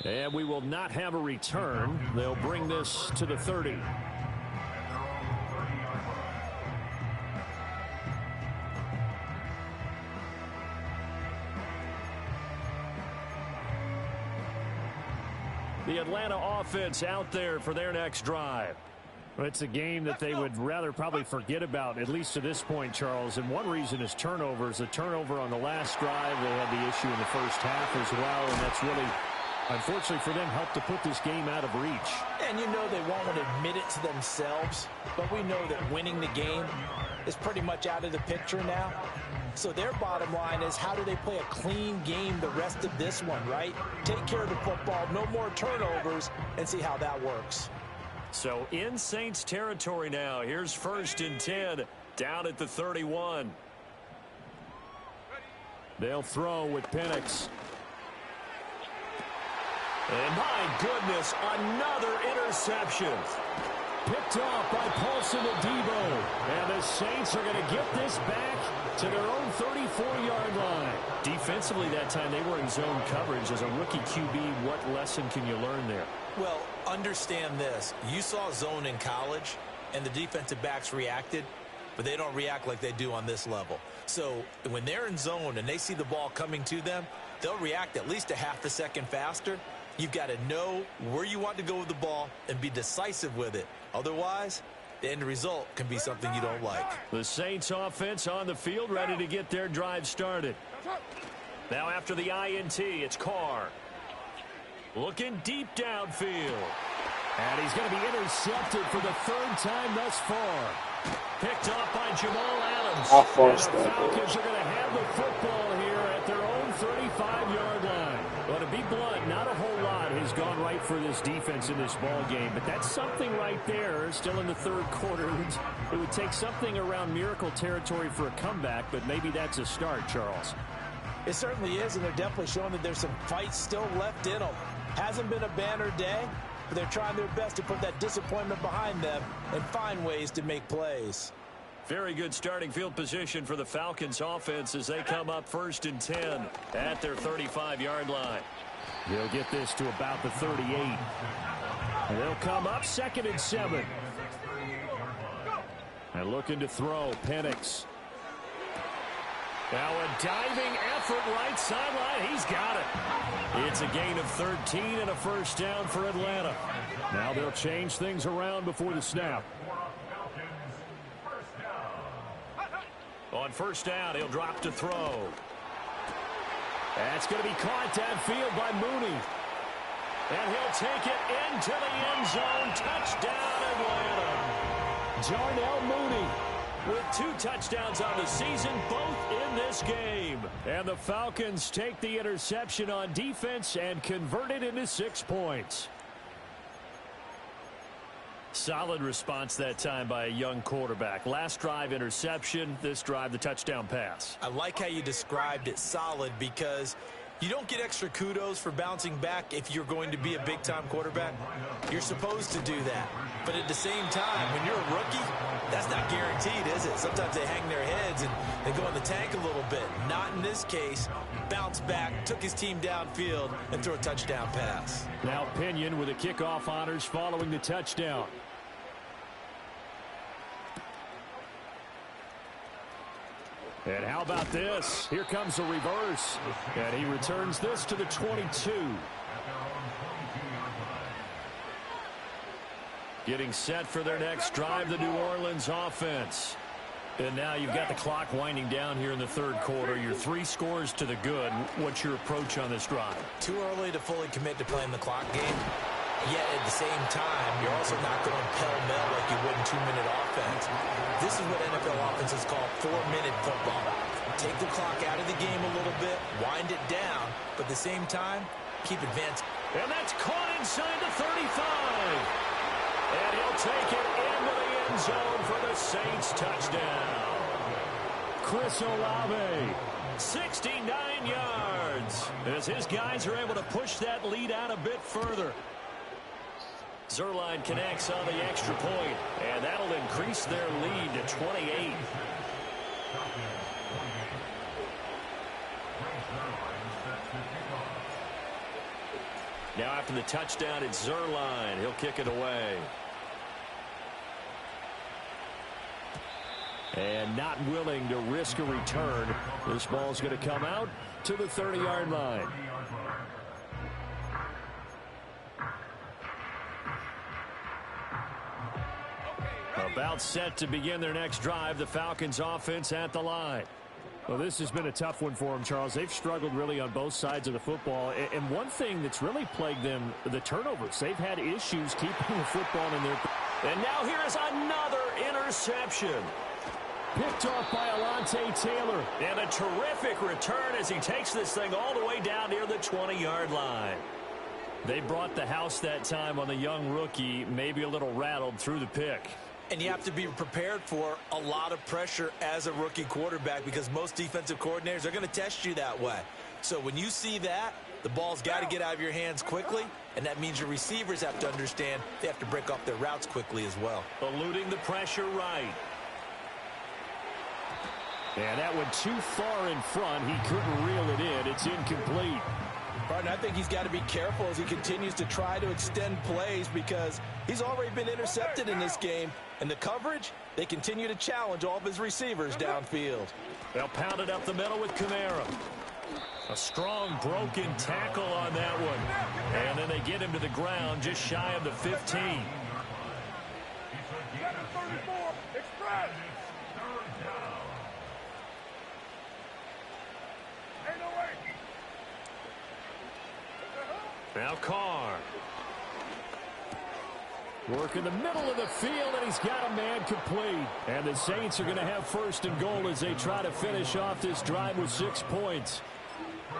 Speaker 4: And we will not have a return. They'll bring this to the 30. The Atlanta offense out there for their next drive. It's a game that they would rather probably forget about, at least to this point, Charles. And one reason is turnovers. A turnover on the last drive. They had the issue in the first half as well, and that's really, unfortunately for them, helped to put this game out of reach.
Speaker 2: And you know they won't want to admit it to themselves, but we know that winning the game is pretty much out of the picture now. So their bottom line is, how do they play a clean game the rest of this one, right? Take care of the football, no more turnovers, and see how that works.
Speaker 1: So in Saints territory now. Here's 1st and 10 down at the 31.
Speaker 4: They'll throw with Penix.
Speaker 1: And my goodness, another interception.
Speaker 4: Picked off by Paulson Adebo. And the Saints are going to get this back to their own 34-yard line.
Speaker 1: Defensively that time, they were in zone coverage. As a rookie QB, what lesson can you learn there?
Speaker 2: Well, understand this. You saw zone in college, and the defensive backs reacted, but they don't react like they do on this level. So when they're in zone and they see the ball coming to them, they'll react at least a half a second faster. You've got to know where you want to go with the ball and be decisive with it. Otherwise, the end result can be something you don't like.
Speaker 1: The Saints offense on the field, ready to get their drive started. Now after the INT, it's Carr. Looking deep downfield.
Speaker 4: And he's going to be intercepted for the 3rd time thus far.
Speaker 1: Picked off by Jamal Adams.
Speaker 5: And
Speaker 4: the Falcons are going to have the football here at their own 35-yard line. Well, to be blunt, not a whole lot has gone right for this defense in this ball game, but that's something right there. Still in the 3rd quarter. It would take something around miracle territory for a comeback, but maybe that's a start, Charles.
Speaker 2: It certainly is, and they're definitely showing that there's some fight still left in them. Hasn't been a banner day, but they're trying their best to put that disappointment behind them and find ways to make plays.
Speaker 1: Very good starting field position for the Falcons offense as they come up 1st and 10 at their 35-yard line.
Speaker 4: They'll get this to about the 38. And they'll come up 2nd and 7. And looking to throw, Penix.
Speaker 1: Now a diving effort right sideline. He's got it. It's a gain of 13 and a 1st down for Atlanta.
Speaker 4: Now they'll change things around before the snap.
Speaker 1: On 1st down, he'll drop to throw.
Speaker 4: That's going to be caught downfield by Mooney.
Speaker 1: And he'll take it into the end zone. Touchdown, Atlanta.
Speaker 4: Darnell Mooney
Speaker 1: with 2 touchdowns on the season, both in this game.
Speaker 4: And the Falcons take the interception on defense and convert it into 6 points.
Speaker 1: Solid response that time by a young quarterback. Last drive, interception. This drive, the touchdown pass.
Speaker 2: I like how you described it, solid, because you don't get extra kudos for bouncing back if you're going to be a big-time quarterback. You're supposed to do that. But at the same time, when you're a rookie, that's not guaranteed, is it? Sometimes they hang their heads and they go in the tank a little bit. Not in this case. Bounce back, took his team downfield, and threw a touchdown pass.
Speaker 4: Now Pinion with the kickoff honors following the touchdown. And how about this? Here comes a reverse. And he returns this to the 22.
Speaker 1: Getting set for their next drive, the New Orleans offense. And now you've got the clock winding down here in the 3rd quarter. You're 3 scores to the good. What's your approach on this drive?
Speaker 2: Too early to fully commit to playing the clock game. Yet at the same time, you're also not going pell-mell like you would in 2-minute offense. This is what NFL offenses call 4-minute football. Take the clock out of the game a little bit, wind it down, but at the same time, keep advancing.
Speaker 1: And that's caught inside the 35. And he'll take it into the end zone for the Saints touchdown.
Speaker 4: Chris Olave.
Speaker 1: 69 yards as his guys are able to push that lead out a bit further. Zerline connects on the extra point, and that'll increase their lead to 28. Now after the touchdown, it's Zerline. He'll kick it away. And not willing to risk a return. This ball's going to come out to the 30-yard line. About set to begin their next drive. The Falcons offense at the line.
Speaker 4: Well, this has been a tough one for them, Charles. They've struggled really on both sides of the football. And one thing that's really plagued them, the turnovers. They've had issues keeping the football in their...
Speaker 1: And now here's another interception.
Speaker 4: Picked off by Alontae Taylor.
Speaker 1: And a terrific return as he takes this thing all the way down near the 20-yard line.
Speaker 4: They brought the house that time on the young rookie, maybe a little rattled through the pick.
Speaker 2: And you have to be prepared for a lot of pressure as a rookie quarterback because most defensive coordinators are going to test you that way. So when you see that, the ball's got to get out of your hands quickly, and that means your receivers have to understand they have to break off their routes quickly as well.
Speaker 1: Eluding the pressure right.
Speaker 4: And that went too far in front. He couldn't reel it in. It's incomplete.
Speaker 2: Partner, I think he's got to be careful as he continues to try to extend plays because he's already been intercepted in this game. And the coverage, they continue to challenge all of his receivers downfield.
Speaker 1: They'll pound it up the middle with Kamara. A strong broken tackle on that one. And then they get him to the ground just shy of the 15.
Speaker 3: 734, express. Ain't no way.
Speaker 1: Now Carr.
Speaker 4: Work in the middle of the field, and he's got a man complete. And the Saints are going to have first and goal as they try to finish off this drive with 6 points.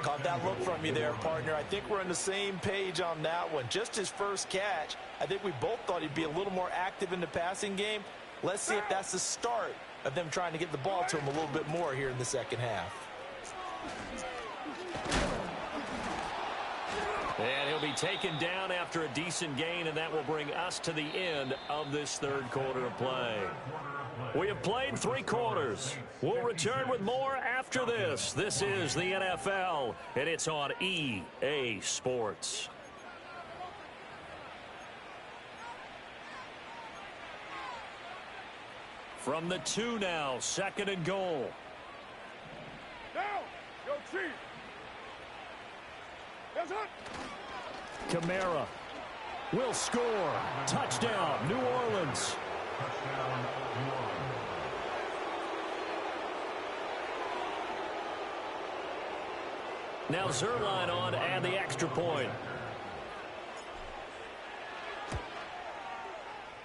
Speaker 2: Caught that look from you there, partner. I think we're on the same page on that one. Just his first catch. I think we both thought he'd be a little more active in the passing game. Let's see if that's the start of them trying to get the ball to him a little bit more here in the second half.
Speaker 1: And he'll be taken down after a decent gain, and that will bring us to the end of this third quarter of play. We have played 3 quarters. We'll return with more after this. This is the NFL, and it's on EA Sports. From the 2 now, second and goal.
Speaker 3: Down. Yo, Chief. Yes, sir.
Speaker 4: Kamara will score. Touchdown, New Orleans.
Speaker 1: Now Zerline on and the extra point.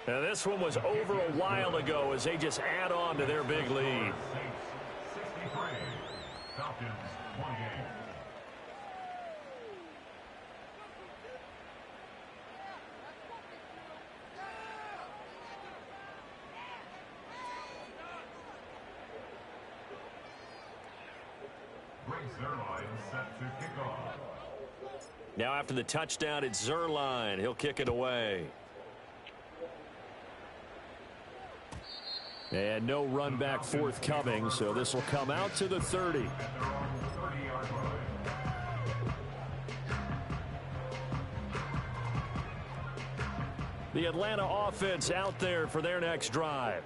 Speaker 1: Now this one was over a while ago as they just add on to their big lead. Now after the touchdown, it's Zerline. He'll kick it away.
Speaker 4: And no run back forthcoming, so this will come out to the 30. The Atlanta offense out there for their next drive.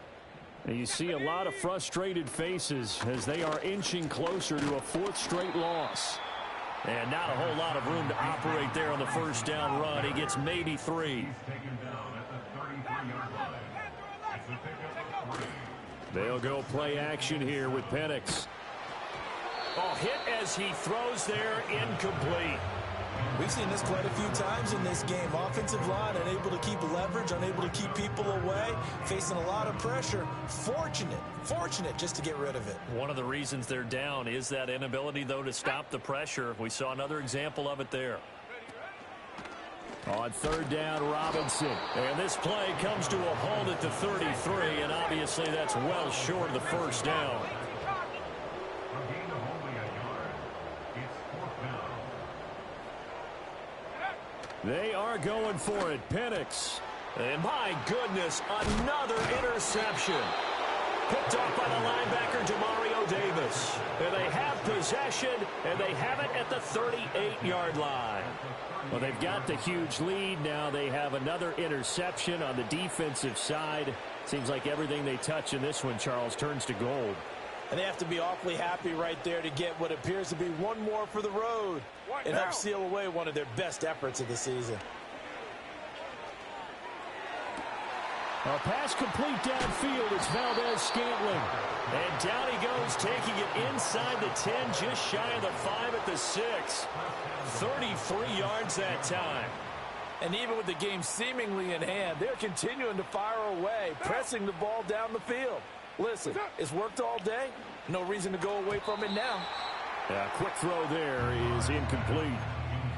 Speaker 4: And you see a lot of frustrated faces as they are inching closer to a 4th straight loss.
Speaker 1: And not a whole lot of room to operate there on the first down run. He gets maybe 3.
Speaker 4: They'll go play action here with Penix.
Speaker 1: Oh, hit as he throws there, incomplete.
Speaker 2: We've seen this quite a few times in this game. Offensive line unable to keep leverage, unable to keep people away, facing a lot of pressure. Fortunate just to get rid of it.
Speaker 1: One of the reasons they're down is that inability, though, to stop the pressure. We saw another example of it there.
Speaker 4: On 3rd down, Robinson.
Speaker 1: And this play comes to a halt at the 33, and obviously that's well short of the first down.
Speaker 4: They are going for it. Penix
Speaker 1: And my goodness, another interception. Picked off by the linebacker, Demario Davis. And they have possession, and they have it at the 38-yard line. Well, they've got the huge lead. Now they have another interception on the defensive side. Seems like everything they touch in this one, Charles, turns to gold.
Speaker 2: And they have to be awfully happy right there to get what appears to be one more for the road and help seal away one of their best efforts of the season.
Speaker 4: A pass complete downfield. It's Valdez-Scantling. And down he goes, taking it inside the 10, just shy of the 5 at the 6. 33 yards that time.
Speaker 2: And even with the game seemingly in hand, they're continuing to fire away, pressing the ball down the field. Listen, it's worked all day. No reason to go away from it now.
Speaker 4: A quick throw there is incomplete.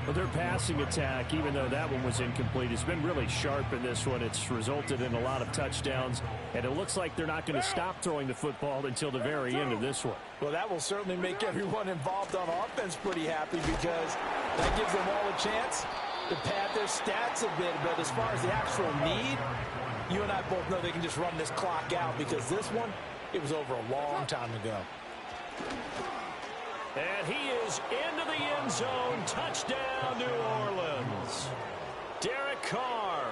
Speaker 4: But their passing attack, even though that one was incomplete, has been really sharp in this one. It's resulted in a lot of touchdowns, and it looks like they're not going to stop throwing the football until the very end of this one.
Speaker 2: Well, that will certainly make everyone involved on offense pretty happy because that gives them all a chance to pad their stats a bit. But as far as the actual need, you and I both know they can just run this clock out because this one, it was over a long time ago.
Speaker 1: And he is into the end zone. Touchdown, New Orleans. Derek Carr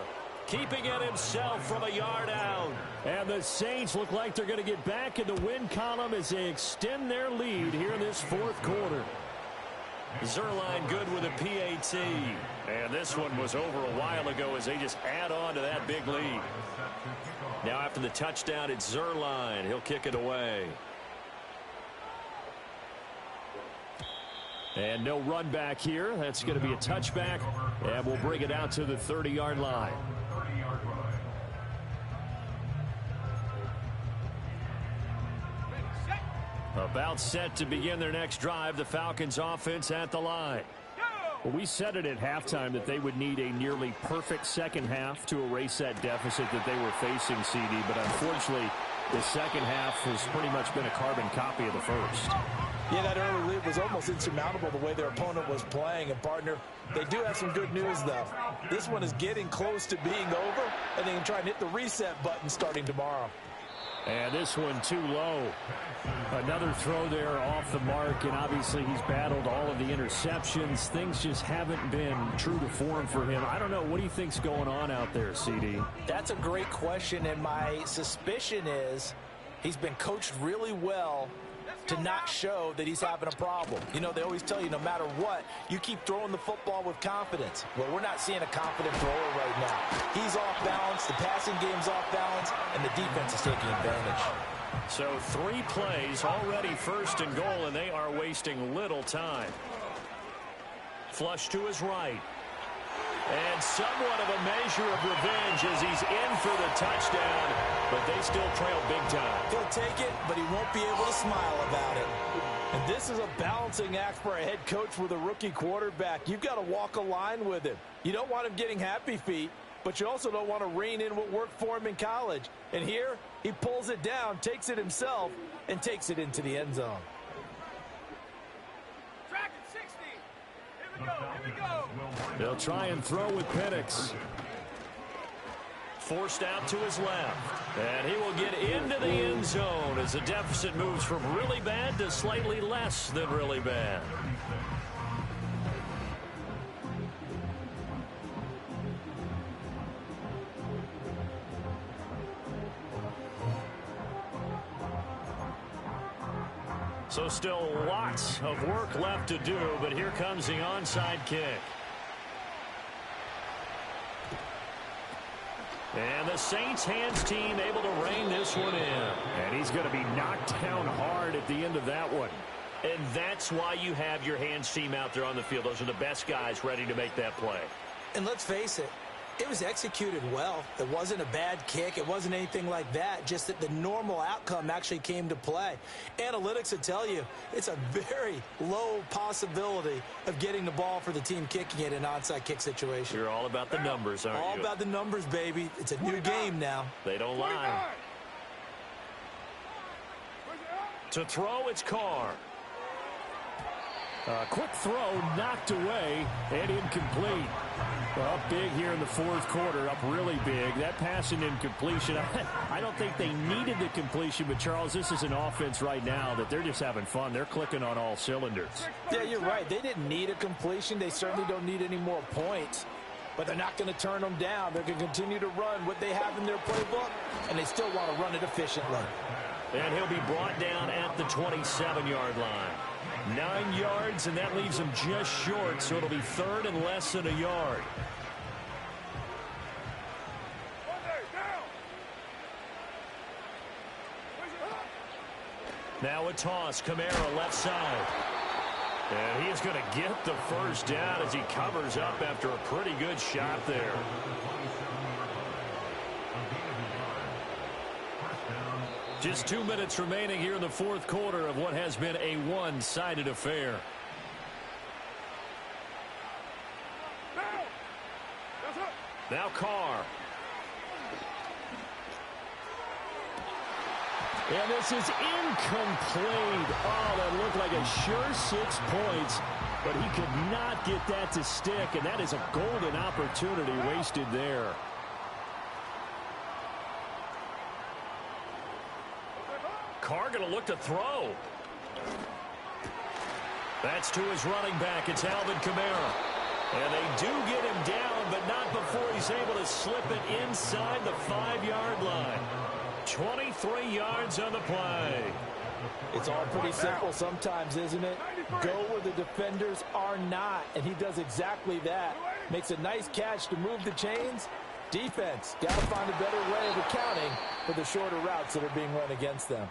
Speaker 1: keeping it himself from a yard out.
Speaker 4: And the Saints look like they're going to get back in the win column as they extend their lead here in this fourth quarter.
Speaker 1: Zerline good with a PAT. And this one was over a while ago as they just add on to that big lead. Now after the touchdown, it's Zerline. He'll kick it away.
Speaker 4: And no run back here. That's going to be a touchback. And we'll bring it out to the 30-yard line. About set to begin their next drive. The Falcons offense at the line. Well, we said it at halftime that they would need a nearly perfect second half to erase that deficit that they were facing, CD. But unfortunately, the second half has pretty much been a carbon copy of the first.
Speaker 2: Yeah, that early lead was almost insurmountable the way their opponent was playing. And, partner, they do have some good news, though. This one is getting close to being over, and they can try and hit the reset button starting tomorrow.
Speaker 4: And this one too low. Another throw there off the mark, and obviously he's battled all of the interceptions. Things just haven't been true to form for him. I don't know. What do you think's going on out there, CD?
Speaker 2: That's a great question, and my suspicion is he's been coached really well to not show that he's having a problem. You know, they always tell you no matter what, you keep throwing the football with confidence. Well, we're not seeing a confident thrower right now. He's off balance, the passing game's off balance, and the defense is taking advantage.
Speaker 1: So 3 plays already first and goal, and they are wasting little time. Flush to his right. And somewhat of a measure of revenge as he's in for the touchdown, but they still trail big time.
Speaker 2: He'll take it, but he won't be able to smile about it. And this is a balancing act for a head coach with a rookie quarterback. You've got to walk a line with him. You don't want him getting happy feet, but you also don't want to rein in what worked for him in college. And here, he pulls it down, takes it himself, and takes it into the end zone.
Speaker 3: Track at 60. Here we go. Here we go.
Speaker 4: They'll try and throw with Penix.
Speaker 1: Forced out to his left. And he will get into the end zone as the deficit moves from really bad to slightly less than really bad. So still lots of work left to do, but here comes the onside kick. And the Saints hands team able to rein this one in.
Speaker 4: And he's going to be knocked down hard at the end of that one.
Speaker 1: And that's why you have your hands team out there on the field. Those are the best guys ready to make that play.
Speaker 2: And let's face it, it was executed well. It wasn't a bad kick. It wasn't anything like that. Just that the normal outcome actually came to play. Analytics will tell you it's a very low possibility of getting the ball for the team kicking it in an onside kick situation.
Speaker 1: You're all about the numbers, aren't you?
Speaker 2: All about the numbers, baby. It's a new game now.
Speaker 1: They don't lie. To throw, it's Carr.
Speaker 4: A quick throw knocked away and incomplete. Well, up big here in the fourth quarter, up really big. That passing incompletion, I don't think they needed the completion, but Charles, this is an offense right now that they're just having fun. They're clicking on all cylinders.
Speaker 2: Yeah, you're right. They didn't need a completion. They certainly don't need any more points, but they're not going to turn them down. They're going to continue to run what they have in their playbook, and they still want to run it efficiently.
Speaker 1: And he'll be brought down at the 27-yard line. 9 yards, and that leaves him just short, so it'll be third and less than a yard. Now a toss, Kamara left side. And he is going to get the first down as he covers up after a pretty good shot there. Just 2 minutes remaining here in the fourth quarter of what has been a one-sided affair. Now Carr.
Speaker 4: And this is incomplete. Oh, that looked like a sure 6 points, but he could not get that to stick, and that is a golden opportunity wasted there.
Speaker 1: Carr going to look to throw. That's to his running back. It's Alvin Kamara. And they do get him down, but not before he's able to slip it inside the 5-yard line. 23 yards on the play.
Speaker 2: It's all pretty simple sometimes, isn't it? Go where the defenders are not, and he does exactly that. Makes a nice catch to move the chains. Defense, got to find a better way of accounting for the shorter routes that are being run against them.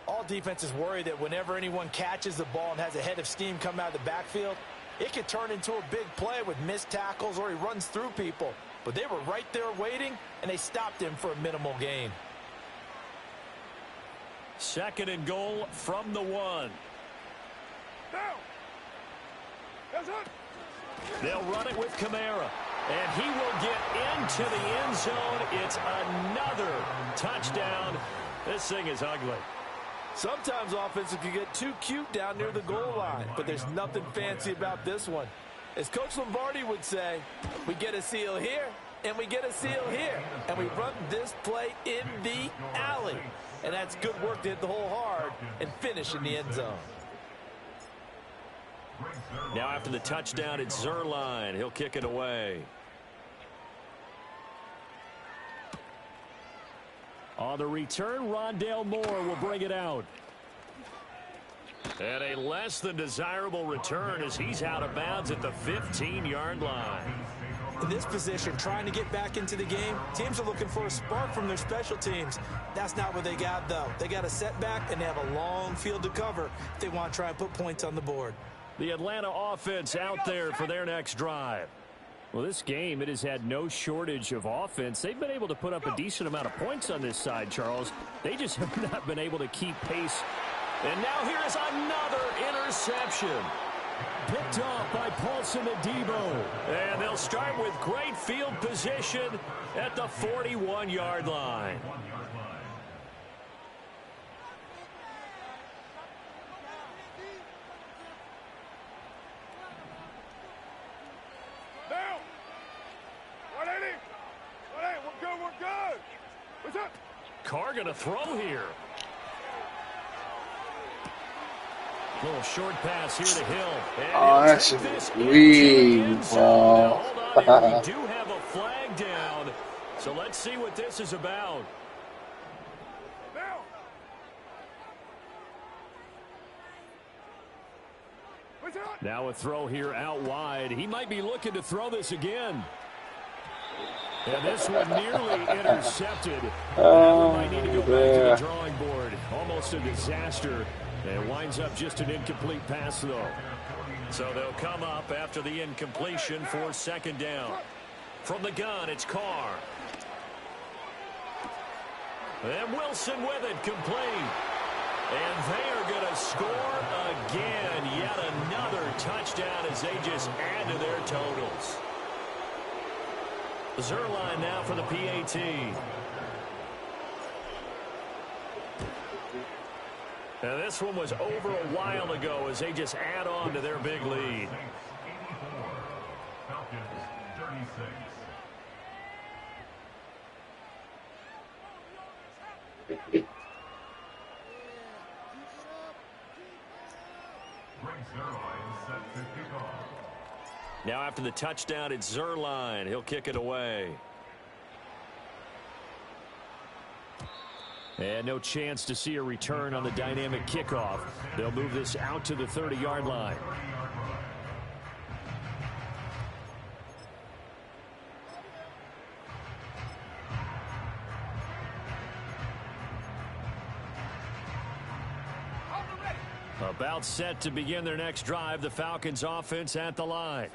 Speaker 2: All defenses worry that whenever anyone catches the ball and has a head of steam come out of the backfield, it could turn into a big play with missed tackles or he runs through people. But they were right there waiting, and they stopped him for a minimal gain.
Speaker 1: Second and goal from the 1. They'll run it with Kamara. And he will get into the end zone. It's another touchdown. This thing is ugly.
Speaker 2: Sometimes offenses can get too cute down near the goal line, but there's nothing fancy about this one. As Coach Lombardi would say, we get a seal here, and we get a seal here, and we run this play in the alley. And that's good work to hit the hole hard and finish in the end zone.
Speaker 1: Now after the touchdown, it's Zerline. He'll kick it away.
Speaker 4: On the return, Rondale Moore will bring it out.
Speaker 1: And a less than desirable return as he's out of bounds at the 15-yard line.
Speaker 2: In this position, trying to get back into the game, teams are looking for a spark from their special teams. That's not what they got, though. They got a setback, and they have a long field to cover if they want to try and put points on the board.
Speaker 1: The Atlanta offense out there for their next drive.
Speaker 4: Well, this game, it has had no shortage of offense. They've been able to put up a decent amount of points on this side, Charles. They just have not been able to keep pace.
Speaker 1: And now here is another interception.
Speaker 4: Picked off by Paulson Adebo.
Speaker 1: And they'll start with great field position at the 41-yard line. Carr going to throw here. Little short pass here to Hill.
Speaker 5: Oh, that's a green ball.
Speaker 1: We do have a flag down. So let's see what this is about.
Speaker 4: Now a throw here out wide. He might be looking to throw this again. And this one nearly intercepted. Now we might need to go back to the drawing board. Almost a disaster. And it winds up just an incomplete pass, though.
Speaker 1: So they'll come up after the incompletion for second down. From the gun, it's Carr. And Wilson with it, complete. And they are going to score again. Yet another touchdown as they just add to their totals. Zerline now for the PAT. Now this one was over a while ago as they just add on to their big lead. Now after the touchdown, it's Zerline. He'll kick it away. And no chance to see a return on the dynamic kickoff. They'll move this out to the 30-yard line. About set to begin their next drive. The Falcons offense at the line.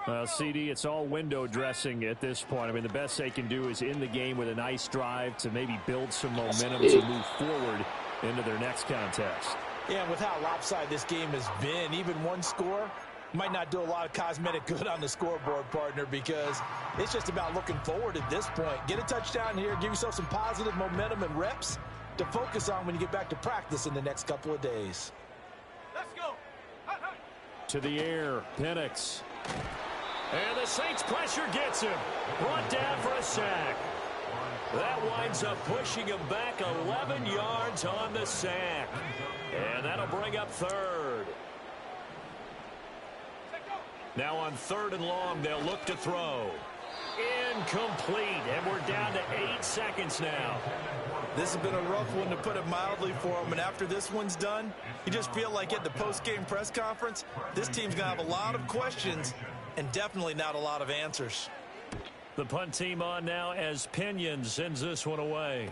Speaker 1: Well, CD, it's all window dressing at this point. I mean, the best they can do is in the game with a nice drive to maybe build some momentum to move forward into their next contest.
Speaker 2: Yeah, with how lopsided this game has been, even one score might not do a lot of cosmetic good on the scoreboard, partner, because it's just about looking forward at this point. Get a touchdown here, give yourself some positive momentum and reps to focus on when you get back to practice in the next couple of days.
Speaker 3: Let's go.
Speaker 1: To the air, Penix. And the Saints pressure gets him. Brought down for a sack. That winds up pushing him back 11 yards on the sack. And that'll bring up third. Now on 3rd and long, they'll look to throw. Incomplete. And we're down to 8 seconds now.
Speaker 2: This has been a rough one, to put it mildly, for him. And after this one's done, you just feel like at the post-game press conference, this team's going to have a lot of questions and definitely not a lot of answers.
Speaker 1: The punt team on now as Pinion sends this one away.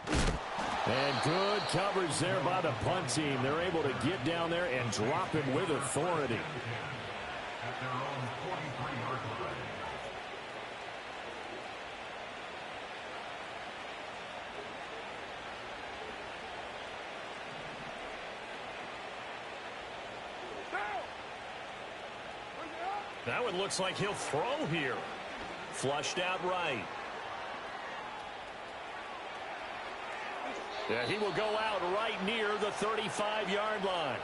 Speaker 1: And good coverage there by the punt team. They're able to get down there and drop him with authority. That one looks like he'll throw here. Flushed out right. Yeah, he will go out right near the 35-yard line.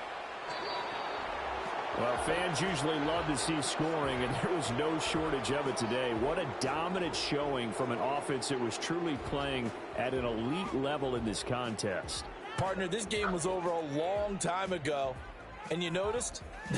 Speaker 1: Well, fans usually love to see scoring, and there was no shortage of it today. What a dominant showing from an offense that was truly playing at an elite level in this contest.
Speaker 2: Partner, this game was over a long time ago, and you noticed